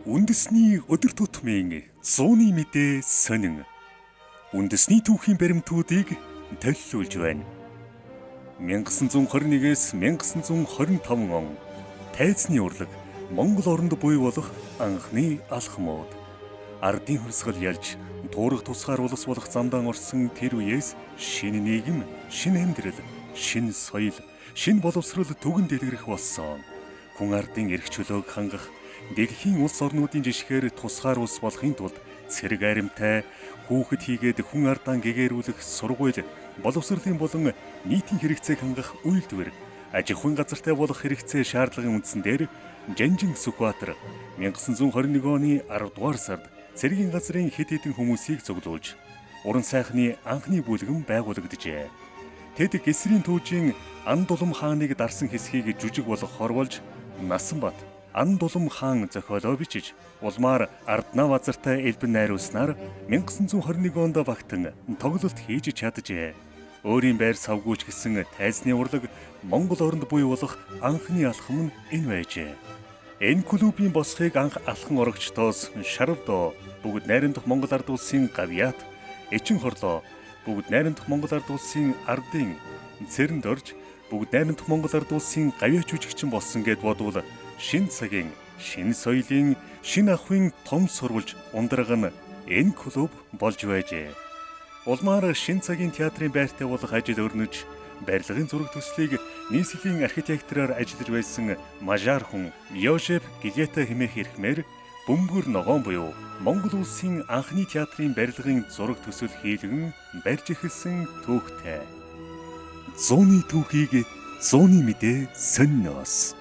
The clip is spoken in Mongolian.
Үндэсний өдөр тутмын 100-ны мэдээ сонин. Үндэсний түүхийн баримтуудыг төлөвлөж байна. 1921-с 1925 он тайзны урлаг Монгол оронд буй болох анхны алхмууд. Ардын хөрсгөл ялж туурах тусгаар улс болох замдаа орсон тэр үеэс шинэ нийгэм, шинэ амьдрал, шинэ соёл, шинэ боловсрол түгэн дэлгэрэх болсон. Хүн ардын эрх чөлөөг хангах дэлхийн улс орнуудын жишгээр тусгаар улс болохын тулд цэрэг аримтай хүүхэд хийгээд хүн ардаа гэгэрүүлэх сургууль, боловсролын болон нийтийн хэрэгцээг хангах үйлдвэр, аж ахуйн газартай болох хэрэгцээ шаардлагын үндсэн дээр Жанжин Сүхбаатар 1921 оны 10 дугаар сард цэргийн газрын хэд хэдэн хүмүүсийг цуглуулж уран сайхны анхны бүлгэн байгуулагджээ. Тэд Гэсрийн түүжийн Ан Дулам хааныг дарсан хэсгийг жүжиг болох хорволж Насанбат Ан Дулам хаан зохиолоо бичиж улмаар Арднаа базартай элбэн найруулснаар 1921 онд багтан тоглолт хийж чаджээ. Өөрийн байр савгүйч гэсэн тайзны урлаг Монгол оронд буй болох анхны алхам нь энэ байжээ. Энэ клубийн босхийг анх алхан орогчдоос Шаравдоо, бүгд найрамдах Монгол ард улсын Гавьяат, Эчин хорлоо, бүгд найрамдах Монгол ард улсын Ардын, Цэрэнд орж, бүгд найрамдах Монгол ард улсын Гавьяат жүжигчин болсон гэд бодвол шин цагийн, шин соёлын, шин ахуйн том сурвалж ундраг нь энэ клуб болж байжээ. Улмаар шин цагийн театрын байртай болох ажил өрнөж, барилгын зураг төслийг нийслэлийн архитектороор ажиллаж байсан мажар хүн Йошеф Гилета хэмээх эрхмээр бөмбөр ногоон буюу Монгол улсын анхны театрын барилгын зураг төсөл хийлгэн барьж эхэлсэн түүхтэй. 100-ны түүхийг 100-ны мэдээ сонноос.